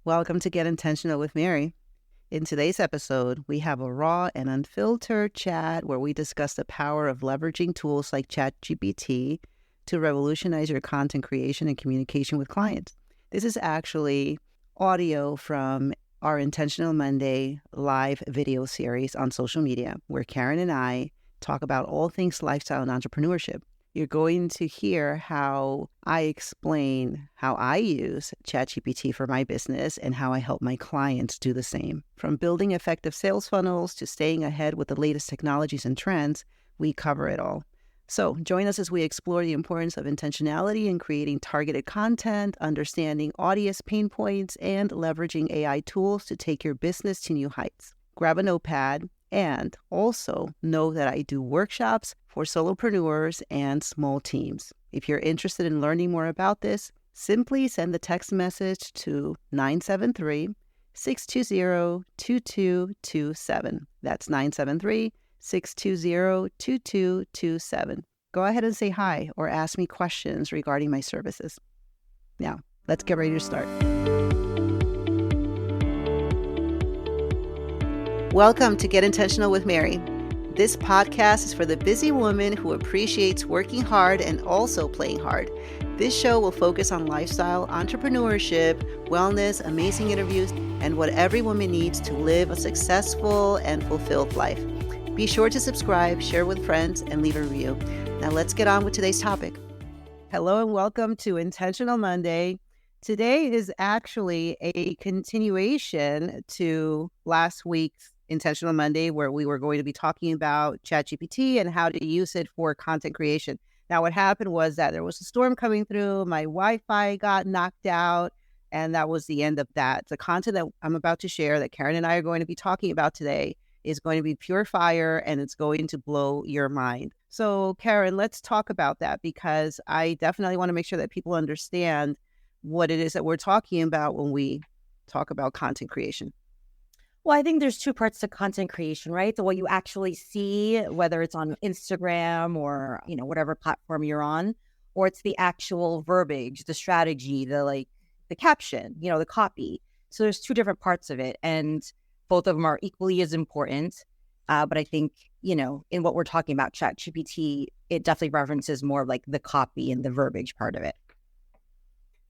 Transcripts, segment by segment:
Welcome to Get Intentional with Mary. In today's episode, we have a raw and unfiltered chat where we discuss the power of leveraging tools like ChatGPT to revolutionize your content creation and communication with clients. This is actually audio from our Intentional Monday live video series on social media, where Karen and I talk about all things lifestyle and entrepreneurship. You're going to hear how I explain how I use ChatGPT for my business and how I help my clients do the same. From building effective sales funnels to staying ahead with the latest technologies and trends, we cover it all. So join us as we explore the importance of intentionality in creating targeted content, understanding audience pain points, and leveraging AI tools to take your business to new heights. Grab a notepad. And also know that I do workshops for solopreneurs and small teams. If you're interested in learning more about this, simply send the text message to 973-620-2227. That's 973-620-2227. Go ahead and say hi or ask me questions regarding my services. Now, let's get ready to start. Welcome to Get Intentional with Mary. This podcast is for the busy woman who appreciates working hard and also playing hard. This show will focus on lifestyle, entrepreneurship, wellness, amazing interviews, and what every woman needs to live a successful and fulfilled life. Be sure to subscribe, share with friends, and leave a review. Now let's get on with today's topic. Hello and welcome to Intentional Monday. Today is actually a continuation to last week's Intentional Monday, where we were going to be talking about ChatGPT and how to use it for content creation. Now, what happened was that there was a storm coming through, my Wi-Fi got knocked out, and that was the end of that. The content that I'm about to share that Karen and I are going to be talking about today is going to be pure fire, and it's going to blow your mind. So, Karen, let's talk about that, because I definitely want to make sure that people understand what it is that we're talking about when we talk about content creation. Well, I think there's two parts to content creation, right? So what you actually see, whether it's on Instagram or, whatever platform you're on, or it's the actual verbiage, the strategy, the caption, the copy. So there's two different parts of it, and both of them are equally as important. But I think, in what we're talking about, ChatGPT, it definitely references more of like the copy and the verbiage part of it.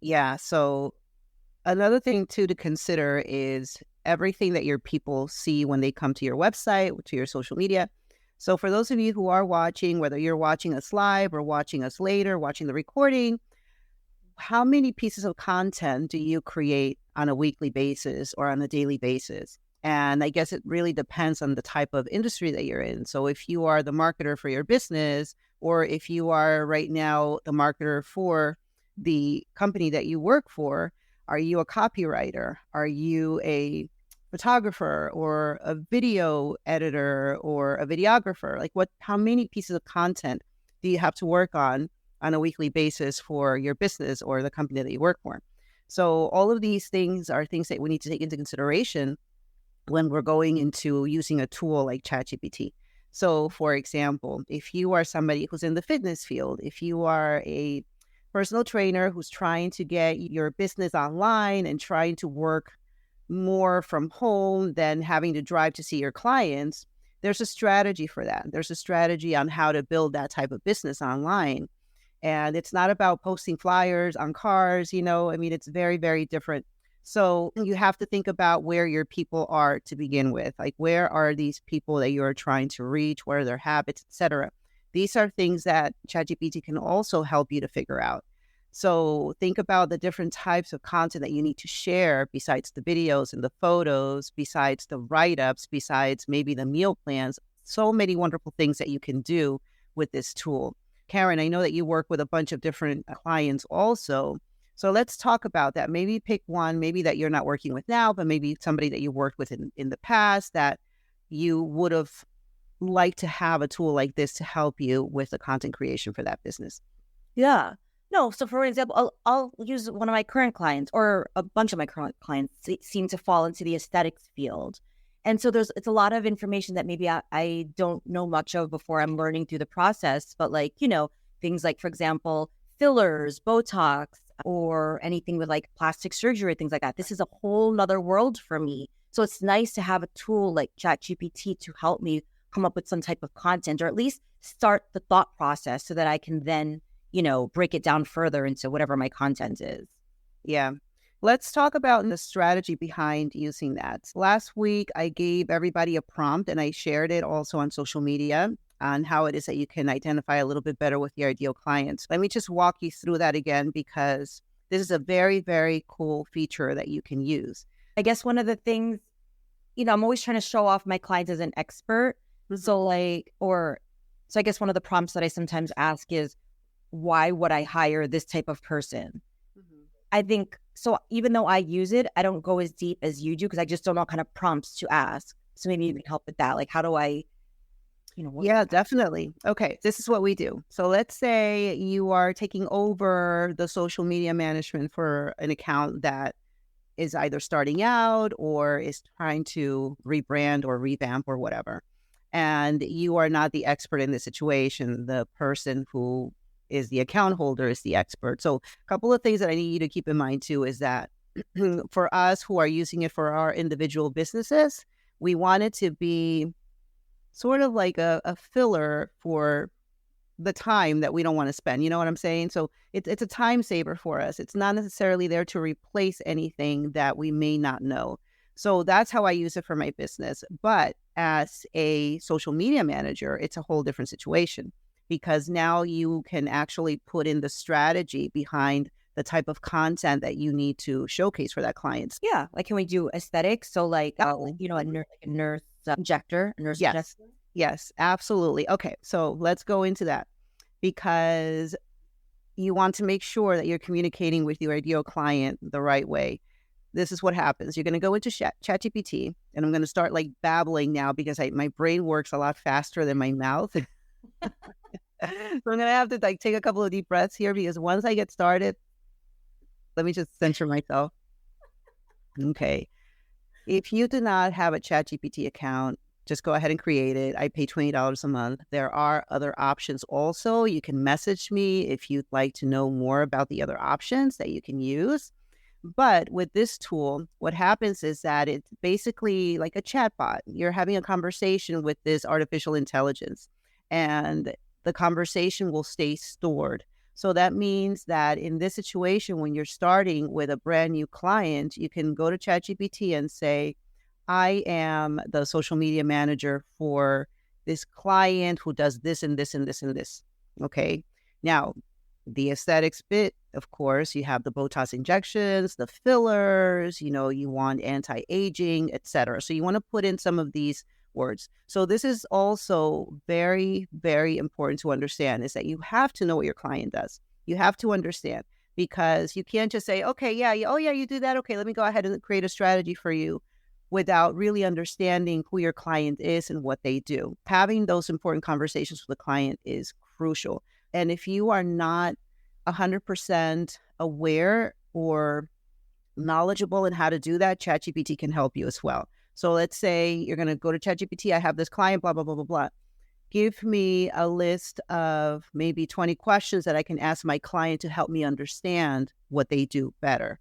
Yeah. So another thing too to consider is everything that your people see when they come to your website, to your social media. So for those of you who are watching, whether you're watching us live or watching us later, watching the recording, how many pieces of content do you create on a weekly basis or on a daily basis? And I guess it really depends on the type of industry that you're in. So if you are the marketer for your business, or if you are right now the marketer for the company that you work for, are you a copywriter? Are you a photographer or a video editor or a videographer? How many pieces of content do you have to work on a weekly basis for your business or the company that you work for? So all of these things are things that we need to take into consideration when we're going into using a tool like ChatGPT. So for example, if you are somebody who's in the fitness field, if you are a personal trainer who's trying to get your business online and trying to work more from home than having to drive to see your clients, there's a strategy for that. There's a strategy on how to build that type of business online. And it's not about posting flyers on cars, it's very, very different. So you have to think about where your people are to begin with. Like, where are these people that you are trying to reach? What are their habits, etc.? These are things that ChatGPT can also help you to figure out. So think about the different types of content that you need to share besides the videos and the photos, besides the write-ups, besides maybe the meal plans. So many wonderful things that you can do with this tool. Karen, I know that you work with a bunch of different clients also. So let's talk about that. Maybe pick one, maybe that you're not working with now, but maybe somebody that you worked with in the past that you would have liked to have a tool like this to help you with the content creation for that business. Yeah. No, so for example, I'll use one of my current clients, or a bunch of my current clients seem to fall into the aesthetics field. And so it's a lot of information that maybe I don't know much of before I'm learning through the process. But things like, for example, fillers, Botox, or anything with like plastic surgery, things like that. This is a whole nother world for me. So it's nice to have a tool like ChatGPT to help me come up with some type of content, or at least start the thought process so that I can then, break it down further into whatever my content is. Yeah. Let's talk about the strategy behind using that. Last week, I gave everybody a prompt and I shared it also on social media on how it is that you can identify a little bit better with your ideal clients. Let me just walk you through that again, because this is a very, very cool feature that you can use. I guess one of the things, I'm always trying to show off my clients as an expert. Mm-hmm. So I guess one of the prompts that I sometimes ask is, why would I hire this type of person? Mm-hmm. I think, so even though I use it, I don't go as deep as you do because I just don't know what kind of prompts to ask. So maybe you can help with that. Like, how do I, Yeah, definitely. Okay, this is what we do. So let's say you are taking over the social media management for an account that is either starting out or is trying to rebrand or revamp or whatever. And you are not the expert in the situation. The person who is the account holder is the expert. So a couple of things that I need you to keep in mind too is that for us who are using it for our individual businesses, we want it to be sort of like a filler for the time that we don't want to spend. You know what I'm saying? So it's a time saver for us. It's not necessarily there to replace anything that we may not know. So that's how I use it for my business. But as a social media manager, it's a whole different situation, because now you can actually put in the strategy behind the type of content that you need to showcase for that client. Yeah. Like, can we do aesthetics? So like, a nurse injector, a nurse Yes. injector. Yes, absolutely. Okay, so let's go into that, because you want to make sure that you're communicating with your ideal client the right way. This is what happens. You're going to go into ChatGPT, and I'm going to start like babbling now because my brain works a lot faster than my mouth. So I'm going to have to like take a couple of deep breaths here, because once I get started, let me just censor myself. Okay. If you do not have a ChatGPT account, just go ahead and create it. I pay $20 a month. There are other options also. You can message me if you'd like to know more about the other options that you can use. But with this tool, what happens is that it's basically like a chatbot. You're having a conversation with this artificial intelligence, and the conversation will stay stored. So that means that in this situation, when you're starting with a brand new client, you can go to ChatGPT and say, I am the social media manager for this client who does this and this and this and this. Okay. Now, the aesthetics bit, of course, you have the Botox injections, the fillers, you want anti-aging, etc. So you want to put in some of these words. So this is also very, very important to understand, is that you have to know what your client does. You have to understand, because you can't just say, okay, yeah, oh yeah, you do that. Okay, let me go ahead and create a strategy for you, without really understanding who your client is and what they do. Having those important conversations with the client is crucial. And if you are not 100% aware or knowledgeable in how to do that, ChatGPT can help you as well. So let's say you're going to go to ChatGPT. I have this client, blah, blah, blah, blah, blah. Give me a list of maybe 20 questions that I can ask my client to help me understand what they do better.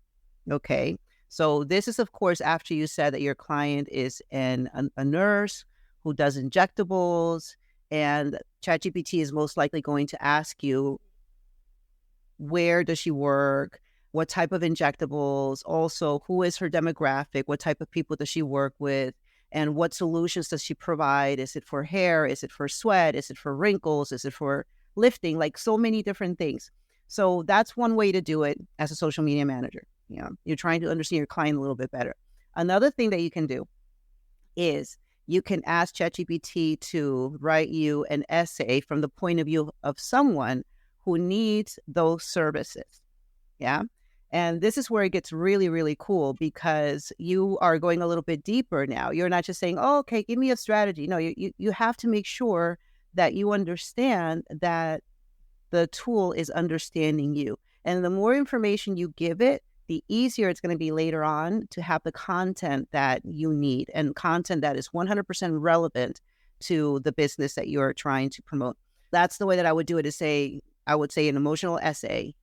Okay. So this is, of course, after you said that your client is a nurse who does injectables, and ChatGPT is most likely going to ask you, where does she work? What type of injectables? Also, who is her demographic? What type of people does she work with? And what solutions does she provide? Is it for hair? Is it for sweat? Is it for wrinkles? Is it for lifting? Like so many different things. So that's one way to do it as a social media manager. You're trying to understand your client a little bit better. Another thing that you can do is you can ask ChatGPT to write you an essay from the point of view of someone who needs those services. Yeah. And this is where it gets really, really cool, because you are going a little bit deeper now. You're not just saying, oh, okay, give me a strategy. No, you have to make sure that you understand that the tool is understanding you. And the more information you give it, the easier it's going to be later on to have the content that you need, and content that is 100% relevant to the business that you're trying to promote. That's the way that I would do it, is say, I would say, an emotional essay,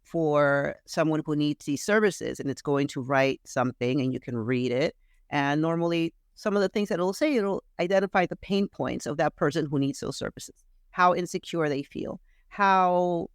for someone who needs these services, and it's going to write something and you can read it. And normally, some of the things that it'll say, it'll identify the pain points of that person who needs those services, how insecure they feel, how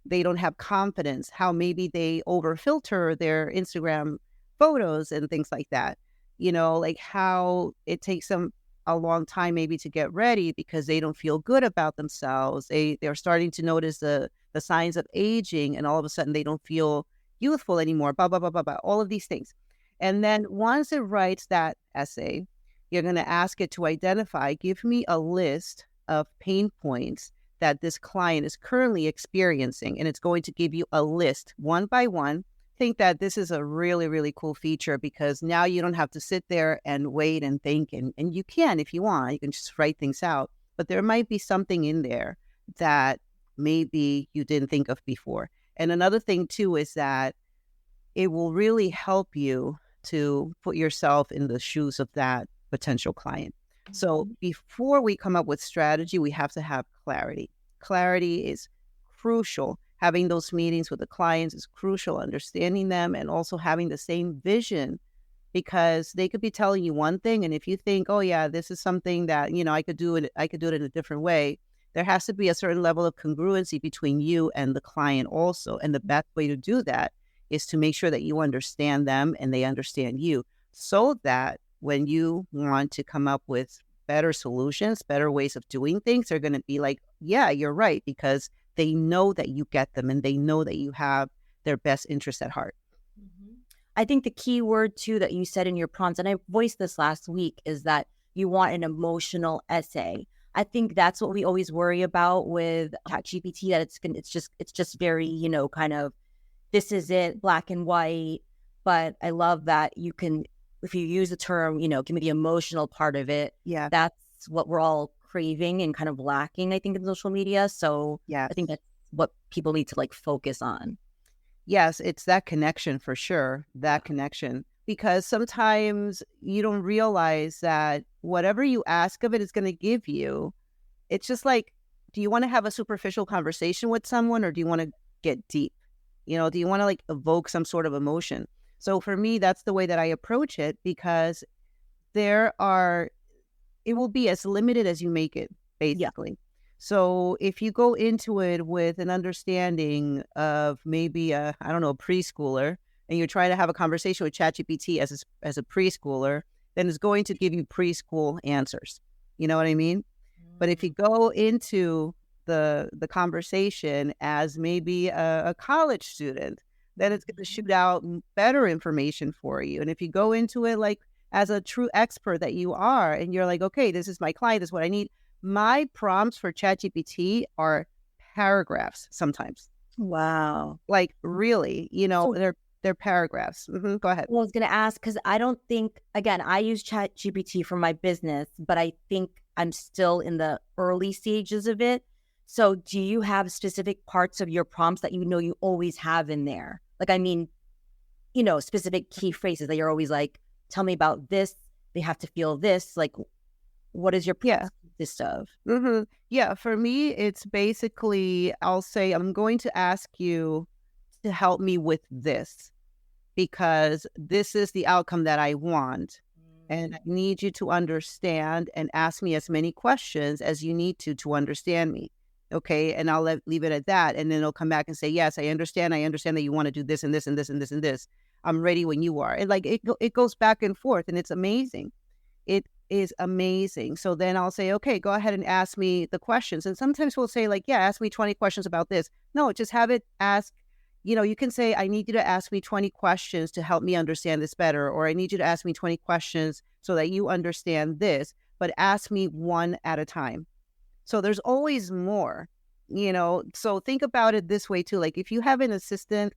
they don't have confidence, how maybe they over filter their Instagram photos and things like that. Like how it takes them a long time maybe to get ready because they don't feel good about themselves. They're starting to notice the signs of aging, and all of a sudden they don't feel youthful anymore, blah, blah, blah, blah, blah, all of these things. And then once it writes that essay, you're going to ask it to identify, give me a list of pain points that this client is currently experiencing. And it's going to give you a list one by one. Think that this is a really, really cool feature because now you don't have to sit there and wait and think. And you can, if you want, you can just write things out. But there might be something in there that maybe you didn't think of before. And another thing too is that it will really help you to put yourself in the shoes of that potential client. So before we come up with strategy, we have to have clarity. Clarity is crucial. Having those meetings with the clients is crucial, understanding them and also having the same vision, because they could be telling you one thing. And if you think, oh yeah, this is something that, I could do it in a different way, there has to be a certain level of congruency between you and the client also. And the best way to do that is to make sure that you understand them and they understand you, so that when you want to come up with better solutions, better ways of doing things, they're going to be like, yeah, you're right, because they know that you get them and they know that you have their best interests at heart. I think the key word too that you said in your prompts, and I voiced this last week, is that you want an emotional essay. I think that's what we always worry about with ChatGPT, that it's just very, kind of, this is it, black and white. But I love that you can, if you use the term, give me the emotional part of it. Yeah. That's what we're all craving and kind of lacking, I think, in social media. So yeah, I think that's what people need to focus on. Yes, it's that connection for sure, that connection. Because sometimes you don't realize that whatever you ask of it is going to give you, it's just like, do you want to have a superficial conversation with someone, or do you want to get deep? Do you want to evoke some sort of emotion? So for me, that's the way that I approach it, because it will be as limited as you make it, basically. Yeah. So if you go into it with an understanding of maybe a preschooler, and you're trying to have a conversation with ChatGPT as a preschooler, then it's going to give you preschool answers. You know what I mean? But if you go into the conversation as maybe a college student, then it's going to shoot out better information for you. And if you go into it as a true expert that you are, and you're like, okay, this is my client, this is what I need. My prompts for ChatGPT are paragraphs sometimes. Wow. Really, they're paragraphs. Go ahead. Well, I was going to ask, because I don't think, again, I use ChatGPT for my business, but I think I'm still in the early stages of it. So do you have specific parts of your prompts that you always have in there? Specific key phrases that you're always like, tell me about this. They have to feel this. What is your prompt consist of? Yeah, for me, it's basically, I'll say, I'm going to ask you to help me with this, because this is the outcome that I want. And I need you to understand and ask me as many questions as you need to understand me. Okay. And I'll leave it at that. And then it'll come back and say, yes, I understand. I understand that you want to do this and this and this and this and this. I'm ready when you are. And it goes back and forth, and it's amazing. It is amazing. So then I'll say, okay, go ahead and ask me the questions. And sometimes we'll say ask me 20 questions about this. No, just have it ask. You can say, I need you to ask me 20 questions to help me understand this better, or I need you to ask me 20 questions so that you understand this, but ask me one at a time. So there's always more, so think about it this way too. If you have an assistant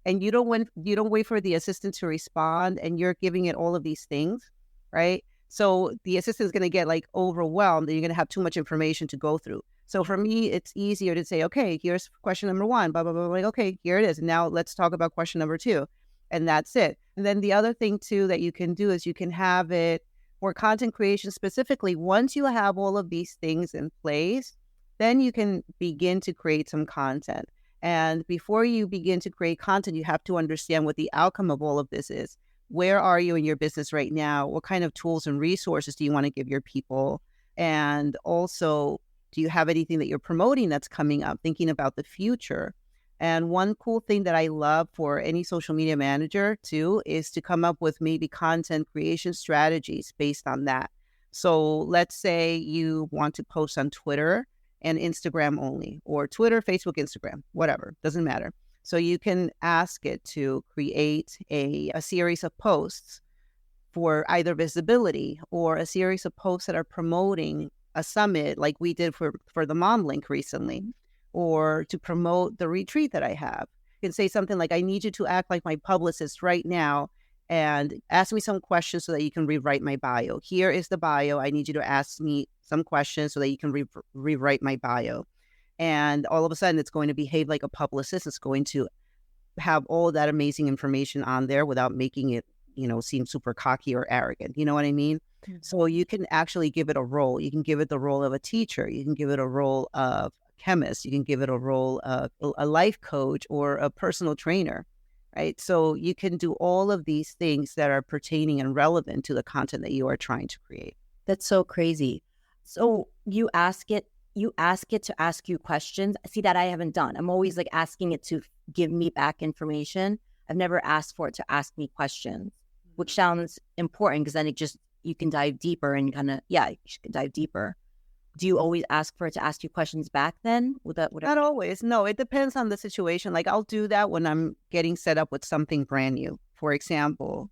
and you don't wait for the assistant to respond, and you're giving it all of these things, right? So the assistant is going to get overwhelmed, and you're going to have too much information to go through. So for me, it's easier to say, okay, here's question number one, blah, blah, blah, blah. Okay, here it is. And now let's talk about question number two. And that's it. And then the other thing too that you can do is you can have it for content creation specifically. Once you have all of these things in place, then you can begin to create some content. And before you begin to create content, you have to understand what the outcome of all of this is. Where are you in your business right now? What kind of tools and resources do you want to give your people? And also, do you have anything that you're promoting that's coming up, thinking about the future? And one cool thing that I love for any social media manager too is to come up with maybe content creation strategies based on that. So let's say you want to post on Twitter and Instagram only, or Twitter, Facebook, Instagram, whatever, doesn't matter. So you can ask it to create a series of posts for either visibility or a series of posts that are promoting a summit like we did for the Mom Link recently, or to promote the retreat that I have. You can say something like, I need you to act like my publicist right now and ask me some questions so that you can rewrite my bio. Here is the bio. I need you to ask me some questions so that you can rewrite my bio. And all of a sudden, it's going to behave like a publicist. It's going to have all that amazing information on there without making it, seem super cocky or arrogant. You know what I mean? Mm-hmm. So you can actually give it a role. You can give it the role of a teacher. You can give it a role of a chemist. You can give it a role of a life coach or a personal trainer, right? So you can do all of these things that are pertaining and relevant to the content that you are trying to create. That's so crazy. So you ask it to ask you questions. See, that I haven't done. I'm always like asking it to give me back information. I've never asked for it to ask me questions, which sounds important because then you can dive deeper and you can dive deeper. Do you always ask for it to ask you questions back then? Not always. No, it depends on the situation. Like I'll do that when I'm getting set up with something brand new. For example,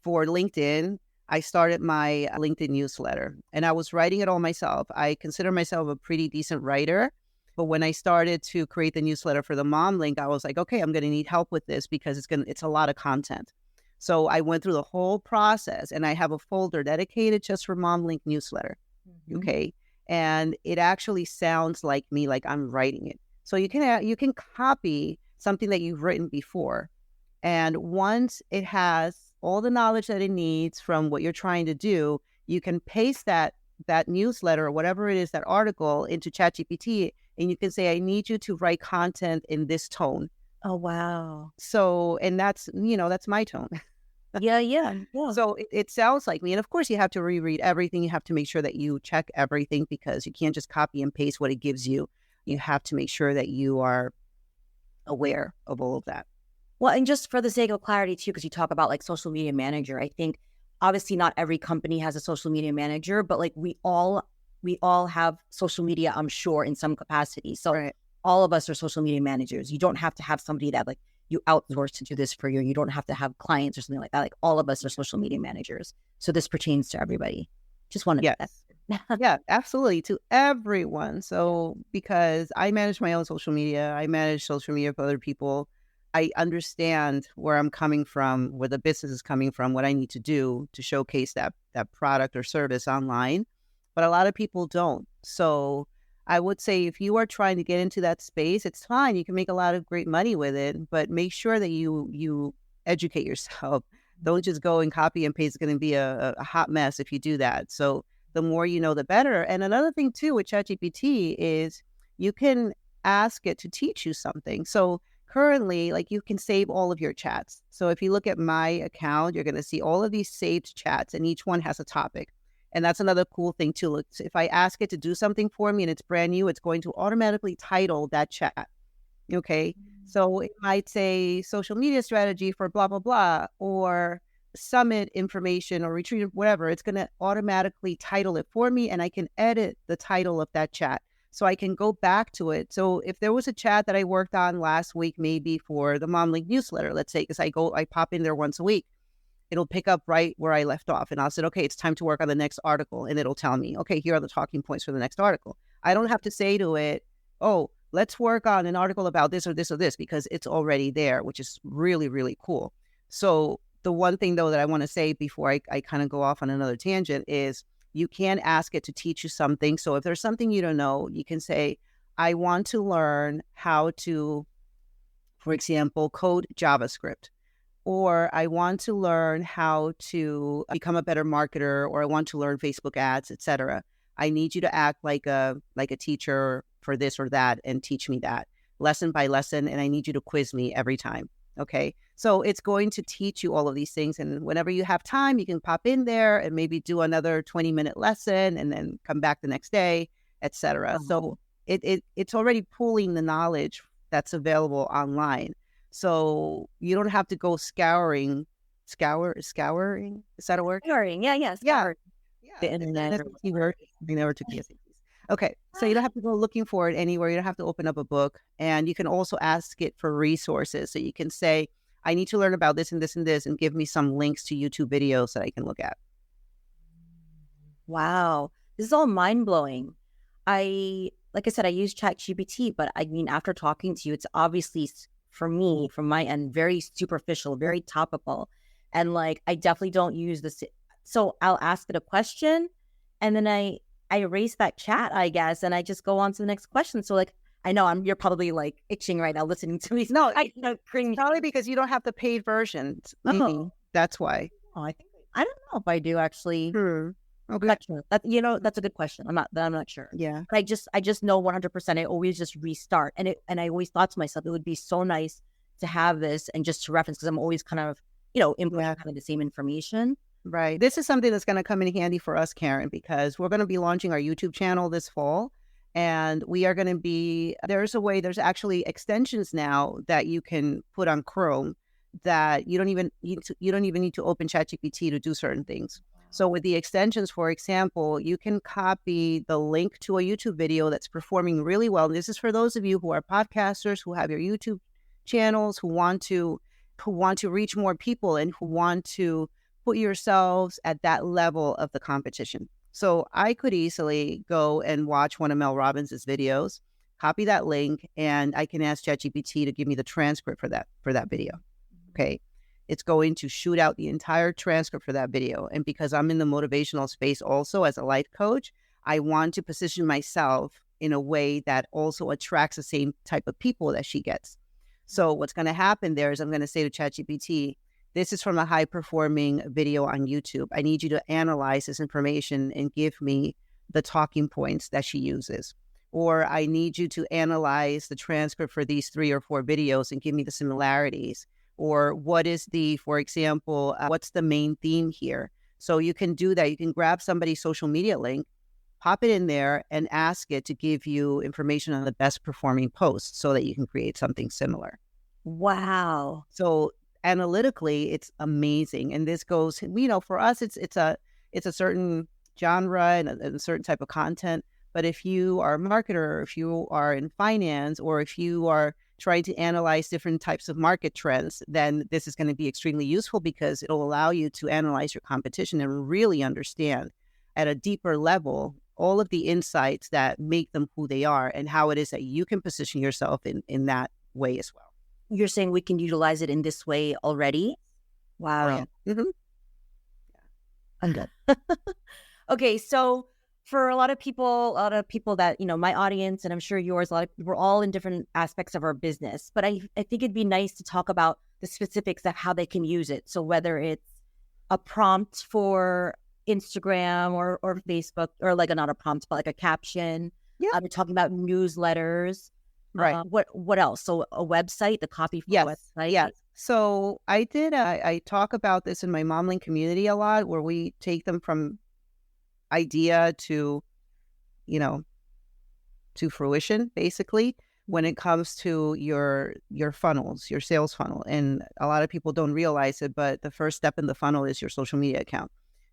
for LinkedIn, I started my LinkedIn newsletter and I was writing it all myself. I consider myself a pretty decent writer. But when I started to create the newsletter for the Mom Link, I was like, okay, I'm going to need help with this because it's a lot of content. So I went through the whole process and I have a folder dedicated just for Mom Link newsletter. Mm-hmm. Okay. And it actually sounds like me, like I'm writing it. So you can copy something that you've written before. And once it has all the knowledge that it needs from what you're trying to do, you can paste that newsletter or whatever it is, that article, into ChatGPT, and you can say, I need you to write content in this tone. Oh, wow. So, and that's my tone. Yeah. So it sounds like me. And of course, you have to reread everything. You have to make sure that you check everything because you can't just copy and paste what it gives you. You have to make sure that you are aware of all of that. Well, and just for the sake of clarity too, because you talk about like social media manager, I think obviously not every company has a social media manager, but like we all have social media, I'm sure, in some capacity. So right. All of us are social media managers. You don't have to have somebody that like you outsource to do this for you. You don't have to have clients or something like that. Like all of us are social media managers. So this pertains to everybody. Just wanted to. Yeah, absolutely. To everyone. So because I manage my own social media, I manage social media for other people. I understand where I'm coming from, where the business is coming from, what I need to do to showcase that product or service online. But a lot of people don't. So I would say if you are trying to get into that space, it's fine. You can make a lot of great money with it, but make sure that you educate yourself. Don't just go and copy and paste. It's going to be a hot mess if you do that. So the more you know, the better. And another thing too with ChatGPT is you can ask it to teach you something. So currently, like you can save all of your chats. So if you look at my account, you're going to see all of these saved chats and each one has a topic. And that's another cool thing too. Look, if I ask it to do something for me and it's brand new, it's going to automatically title that chat. Okay. Mm-hmm. So it might say social media strategy for blah, blah, blah, or summit information or retreat, whatever. It's going to automatically title it for me and I can edit the title of that chat. So I can go back to it. So if there was a chat that I worked on last week, maybe for the Mom Link newsletter, let's say, because I pop in there once a week, it'll pick up right where I left off. And I'll say, okay, it's time to work on the next article. And it'll tell me, okay, here are the talking points for the next article. I don't have to say to it, oh, let's work on an article about this or this or this, because it's already there, which is really, really cool. So the one thing, though, that I want to say before I kind of go off on another tangent is, you can ask it to teach you something. So if there's something you don't know, you can say, I want to learn how to, for example, code JavaScript, or I want to learn how to become a better marketer, or I want to learn Facebook ads, etc. I need you to act like a teacher for this or that and teach me that lesson by lesson. And I need you to quiz me every time. Okay. So it's going to teach you all of these things. And whenever you have time, you can pop in there and maybe do another 20-minute lesson and then come back the next day, etc. So it's already pooling the knowledge that's available online. So you don't have to go scouring. Scouring? Is that a word? Scouring. Yeah. Scouring. Yeah. The internet. That's a key word. We never took the SATs. Okay. So you don't have to go looking for it anywhere. You don't have to open up a book. And you can also ask it for resources. So you can say, I need to learn about this and this and this, and give me some links to YouTube videos that I can look at. Wow. This is all mind blowing. Like I said, I use ChatGPT, but I mean, after talking to you, it's obviously for me, from my end, very superficial, very topical. And like, I definitely don't use this. So I'll ask it a question and then I erase that chat, I guess, and I just go on to the next question. So like, I know you're probably like itching right now listening to me. No, probably because you don't have the paid version. Oh. That's why. Oh, I don't know if I do actually. Okay. Not sure. That's a good question. I'm not sure. Yeah. But I just know 100%. I always just restart, and I always thought to myself, it would be so nice to have this and just to reference, because I'm always kind of inputting kind of the same information. Right. This is something that's going to come in handy for us, Karen, because we're going to be launching our YouTube channel this fall, and we are going to be. There's actually extensions now that you can put on Chrome that you don't even need to open ChatGPT to do certain things. So with the extensions, for example, you can copy the link to a YouTube video that's performing really well. And this is for those of you who are podcasters, who have your YouTube channels, who want to reach more people and who want to put yourselves at that level of the competition. So I could easily go and watch one of Mel Robbins' videos, copy that link, and I can ask ChatGPT to give me the transcript for that video. Okay. It's going to shoot out the entire transcript for that video. And because I'm in the motivational space also as a life coach, I want to position myself in a way that also attracts the same type of people that she gets. So what's going to happen there is I'm going to say to ChatGPT, this is from a high performing video on YouTube. I need you to analyze this information and give me the talking points that she uses. Or I need you to analyze the transcript for these 3 or 4 videos and give me the similarities. Or what is for example, what's the main theme here? So you can do that. You can grab somebody's social media link, pop it in there, and ask it to give you information on the best performing posts so that you can create something similar. Wow. So analytically, it's amazing. And this goes, for us, it's a certain genre and a certain type of content. But if you are a marketer, if you are in finance, or if you are trying to analyze different types of market trends, then this is going to be extremely useful because it'll allow you to analyze your competition and really understand at a deeper level all of the insights that make them who they are and how it is that you can position yourself in that way as well. You're saying we can utilize it in this way already? Wow. Oh, yeah. Mm-hmm. I'm done. Okay, so for a lot of people that, my audience, and I'm sure yours, we're all in different aspects of our business, but I think it'd be nice to talk about the specifics of how they can use it. So whether it's a prompt for Instagram or Facebook, or like not a prompt, but like a caption. Yeah. We're talking about newsletters. Right. What else? So a website, the copy for a website. Yes. So I talk about this in my MomLink community a lot, where we take them from idea to fruition, basically, when it comes to your funnels, your sales funnel. And a lot of people don't realize it, but the first step in the funnel is your social media account,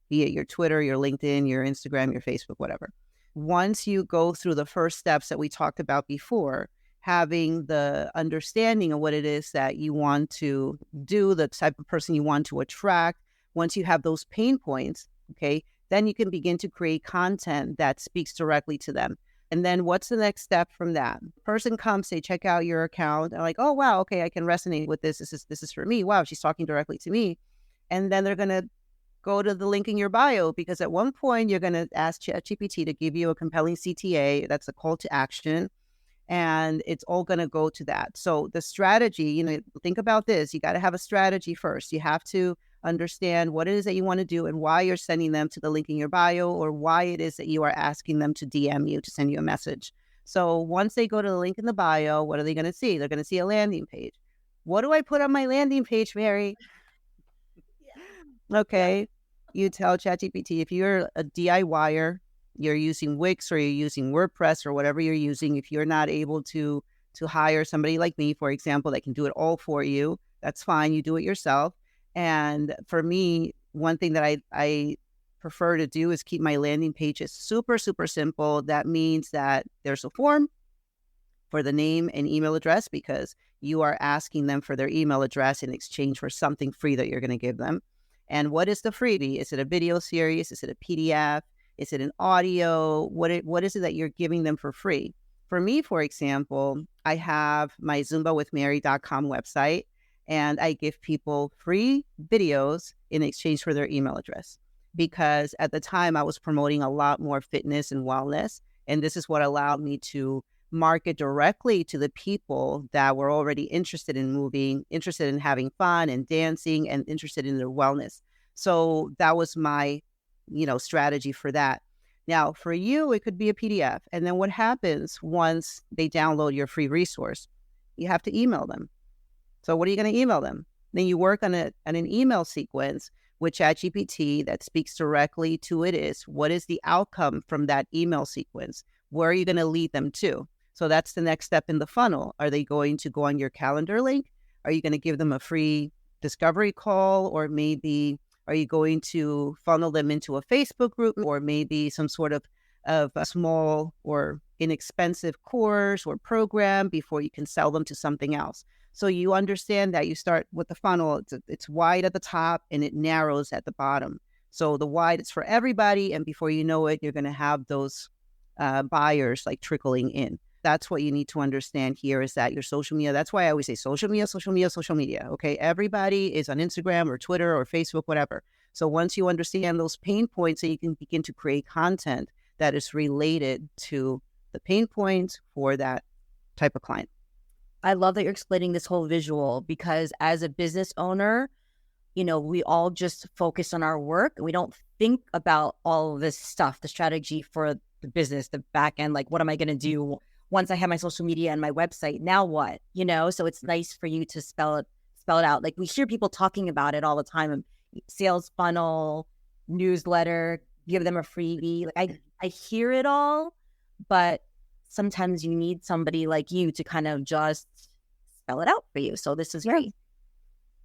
be it your Twitter, your LinkedIn, your Instagram, your Facebook, whatever. Once you go through the first steps that we talked about before, having the understanding of what it is that you want to do, the type of person you want to attract, once you have those pain points, okay, then you can begin to create content that speaks directly to them. And then what's the next step from that? Person comes, they check out your account, and like, oh, wow, okay, I can resonate with this. This is for me. Wow, she's talking directly to me. And then they're going to go to the link in your bio, because at one point you're going to ask ChatGPT to give you a compelling CTA. That's a call to action. And it's all going to go to that. So the strategy, think about this. You got to have a strategy first. You have to understand what it is that you want to do and why you're sending them to the link in your bio, or why it is that you are asking them to DM you, to send you a message. So once they go to the link in the bio, what are they going to see? They're going to see a landing page. What do I put on my landing page, Mary? Yeah. Okay. You tell ChatGPT, if you're a DIYer, you're using Wix or you're using WordPress or whatever you're using, if you're not able to hire somebody like me, for example, that can do it all for you, that's fine. You do it yourself. And for me, one thing that I prefer to do is keep my landing pages super, super simple. That means that there's a form for the name and email address, because you are asking them for their email address in exchange for something free that you're going to give them. And what is the freebie? Is it a video series? Is it a PDF? Is it an audio? What is it that you're giving them for free? For me, for example, I have my ZumbaWithMary.com website, and I give people free videos in exchange for their email address. Because at the time I was promoting a lot more fitness and wellness, and this is what allowed me to market directly to the people that were already interested in moving, interested in having fun and dancing, and interested in their wellness. So that was my, strategy for that. Now, for you, it could be a PDF. And then what happens once they download your free resource? You have to email them. So what are you going to email them? Then you work on an email sequence with ChatGPT that speaks directly to it is, what is the outcome from that email sequence? Where are you going to lead them to? So that's the next step in the funnel. Are they going to go on your calendar link? Are you going to give them a free discovery call? Or maybe are you going to funnel them into a Facebook group, or maybe some sort of a small or inexpensive course or program before you can sell them to something else? So you understand that you start with the funnel. It's wide at the top and it narrows at the bottom. So the wide is for everybody. And before you know it, you're going to have those buyers like trickling in. That's what you need to understand here, is that your social media, that's why I always say social media, social media, social media. Okay. Everybody is on Instagram or Twitter or Facebook, whatever. So once you understand those pain points, so you can begin to create content that is related to the pain points for that type of client. I love that you're explaining this whole visual, because as a business owner, we all just focus on our work. We don't think about all of this stuff, the strategy for the business, the back end, like what am I going to do once I have my social media and my website? Now what? So it's nice for you to spell it out. Like we hear people talking about it all the time. Sales funnel, newsletter, give them a freebie. Like I hear it all, but sometimes you need somebody like you to kind of just spell it out for you. So this is great.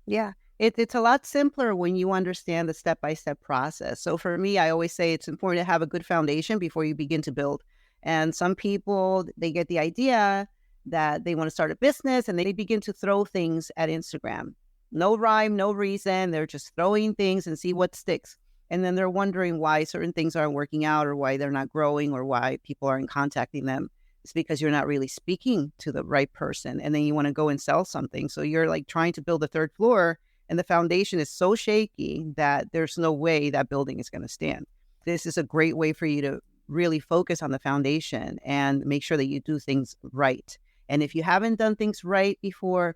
Yeah. It's a lot simpler when you understand the step-by-step process. So for me, I always say it's important to have a good foundation before you begin to build. And some people, they get the idea that they want to start a business and they begin to throw things at Instagram. No rhyme, no reason. They're just throwing things and see what sticks. And then they're wondering why certain things aren't working out, or why they're not growing, or why people aren't contacting them. It's because you're not really speaking to the right person. And then you want to go and sell something. So you're like trying to build a third floor, and the foundation is so shaky that there's no way that building is going to stand. This is a great way for you to really focus on the foundation and make sure that you do things right. And if you haven't done things right before,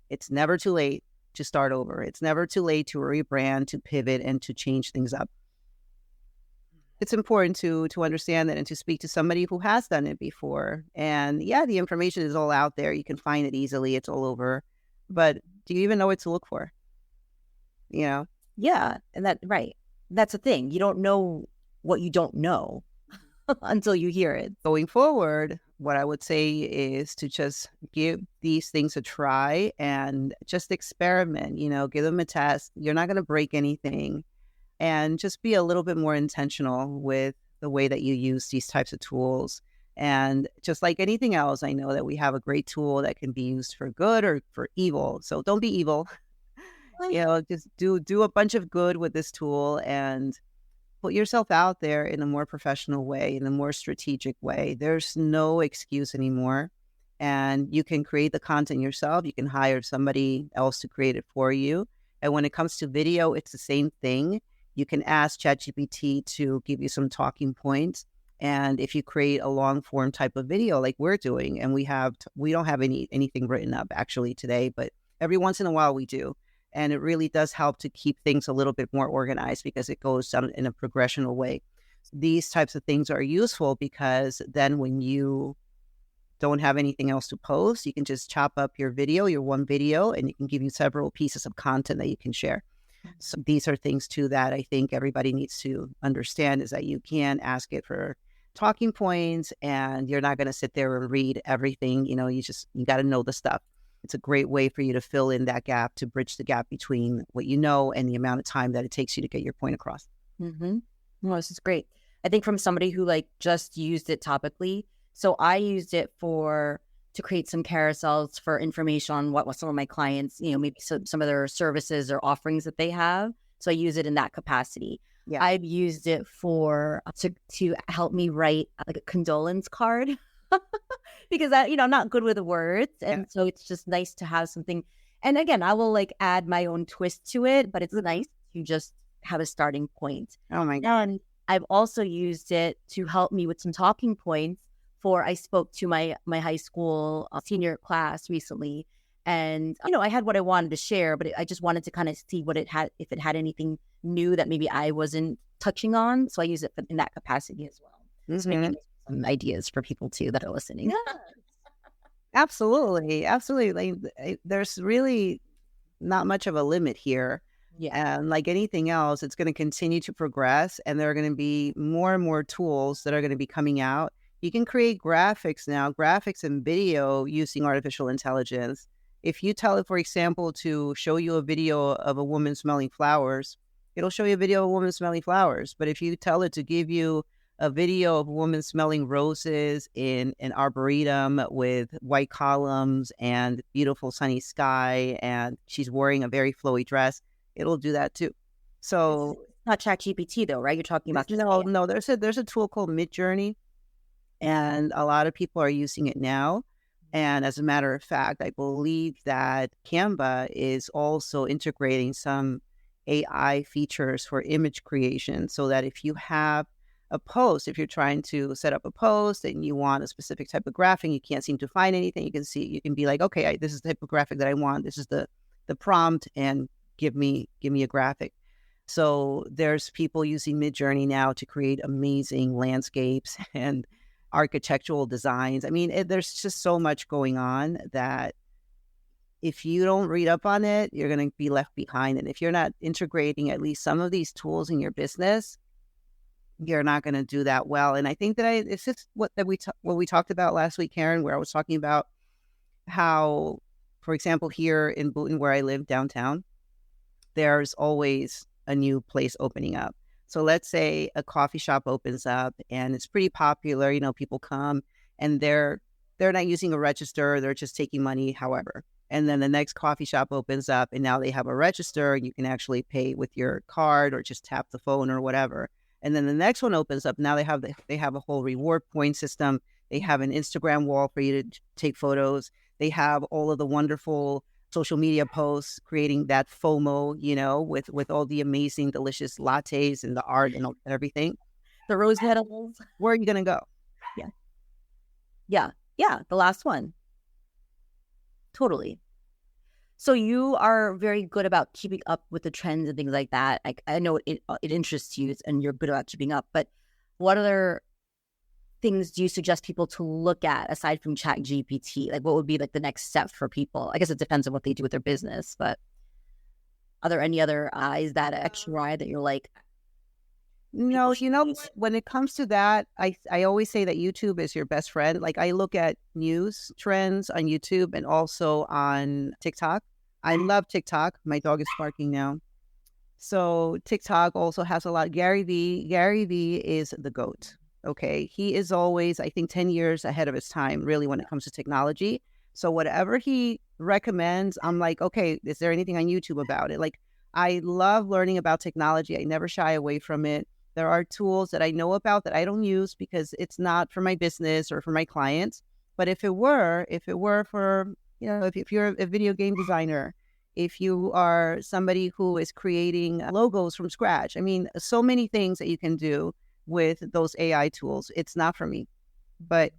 it's never too late to start over. It's never too late to rebrand, to pivot, and to change things up. It's important to understand that and to speak to somebody who has done it before. And yeah, the information is all out there. You can find it easily. It's all over. But do you even know what to look for? Yeah. And right. That's the thing. You don't know what you don't know until you hear it. Going forward, what I would say is to just give these things a try and just experiment, give them a test. You're not going to break anything. And just be a little bit more intentional with the way that you use these types of tools. And just like anything else, I know that we have a great tool that can be used for good or for evil. So don't be evil. Just do a bunch of good with this tool and put yourself out there in a more professional way, in a more strategic way. There's no excuse anymore. And you can create the content yourself. You can hire somebody else to create it for you. And when it comes to video, it's the same thing. You can ask ChatGPT to give you some talking points. And if you create a long form type of video like we're doing, and we don't have anything written up actually today, but every once in a while we do. And it really does help to keep things a little bit more organized because it goes down in a progressional way. These types of things are useful because then when you don't have anything else to post, you can just chop up your video, your one video, and it can give you several pieces of content that you can share. So these are things too that I think everybody needs to understand, is that you can ask it for talking points and you're not going to sit there and read everything. You got to know the stuff. It's a great way for you to fill in that gap, to bridge the gap between what you know and the amount of time that it takes you to get your point across. Mm-hmm. Well, this is great. I think from somebody who just used it topically. So I used it to create some carousels for information on what some of my clients, maybe some of their services or offerings that they have. So I use it in that capacity. Yeah. I've used it to help me write a condolence card because I'm not good with the words. And so it's just nice to have something. And again, I will add my own twist to it, but it's nice to just have a starting point. Oh my God. And I've also used it to help me with some talking points. I spoke to my high school senior class recently, and I had what I wanted to share, but I just wanted to kind of see if it had anything new that maybe I wasn't touching on. So I use it in that capacity as well. Mm-hmm. So maybe some ideas for people too that are listening. Yeah. Absolutely. There's really not much of a limit here. Yeah. And like anything else, it's going to continue to progress, and there are going to be more and more tools that are going to be coming out. You can create graphics now, graphics and video using artificial intelligence. If you tell it, for example, to show you a video of a woman smelling flowers, it'll show you a video of a woman smelling flowers. But if you tell it to give you a video of a woman smelling roses in an arboretum with white columns and beautiful sunny sky, and she's wearing a very flowy dress, it'll do that too. So it's not ChatGPT though, right? You're talking about no. There's a tool called Midjourney. And a lot of people are using it now. And as a matter of fact, I believe that Canva is also integrating some AI features for image creation, so that if you have a post, if you're trying to set up a post and you want a specific type of graphic, you can't seem to find anything, you can be like, okay, this is the type of graphic that I want. This is the prompt, and give me a graphic. So there's people using Midjourney now to create amazing landscapes and architectural designs. I mean, there's just so much going on that if you don't read up on it, you're going to be left behind. And if you're not integrating at least some of these tools in your business, you're not going to do that well. And I think that it's just what we talked about last week, Karen, where I was talking about how, for example, here in Boonton, where I live downtown, there's always a new place opening up. So let's say a coffee shop opens up and it's pretty popular. People come and they're not using a register. They're just taking money, however. And then the next coffee shop opens up and now they have a register and you can actually pay with your card or just tap the phone or whatever. And then the next one opens up. Now they have a whole reward point system. They have an Instagram wall for you to take photos. They have all of the wonderful social media posts, creating that FOMO, with all the amazing, delicious lattes and the art and everything. The rose petals. Where are you going to go? Yeah. The last one. Totally. So you are very good about keeping up with the trends and things like that. I know it interests you and you're good about keeping up, but what other things do you suggest people to look at aside from ChatGPT? What would be the next step for people? I guess it depends on what they do with their business, but are there any other eyes, that extra eye that you're like? No, when it comes to that, I always say that YouTube is your best friend. I look at news trends on YouTube and also on TikTok. I love TikTok. My dog is barking now. So TikTok also has a lot. Gary Vee is the GOAT. Okay. He is always, I think, 10 years ahead of his time, really, when it comes to technology. So whatever he recommends, I'm like, okay, is there anything on YouTube about it? I love learning about technology. I never shy away from it. There are tools that I know about that I don't use because it's not for my business or for my clients. But if it were for, if you're a video game designer, if you are somebody who is creating logos from scratch, I mean, so many things that you can do with those AI tools. It's not for me, but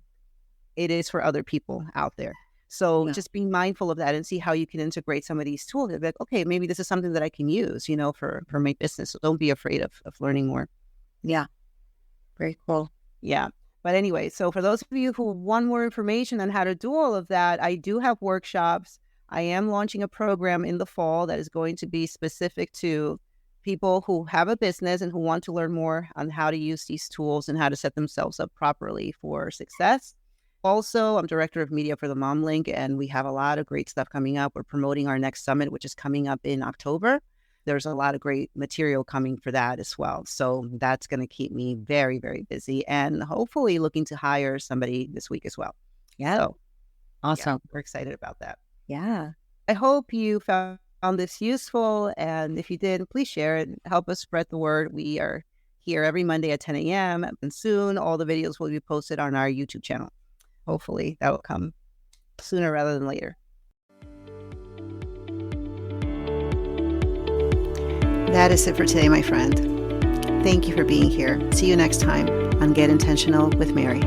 it is for other people out there. So Yeah. just be mindful of that and see how you can integrate some of these tools. Like, okay, maybe this is something that I can use, for my business. So don't be afraid of learning more. Yeah. Very cool. Yeah. But anyway, so for those of you who want more information on how to do all of that, I do have workshops. I am launching a program in the fall that is going to be specific to people who have a business and who want to learn more on how to use these tools and how to set themselves up properly for success. Also, I'm director of media for the Mom Link, and we have a lot of great stuff coming up. We're promoting our next summit, which is coming up in October. There's a lot of great material coming for that as well. So that's going to keep me very, very busy and hopefully looking to hire somebody this week as well. Yeah. So, Awesome. we're excited about that. Yeah. I hope you found this useful. And if you did, please share it. Help us spread the word. We are here every Monday at 10 a.m. And soon all the videos will be posted on our YouTube channel. Hopefully that will come sooner rather than later. That is it for today, my friend. Thank you for being here. See you next time on Get Intentional with Mary.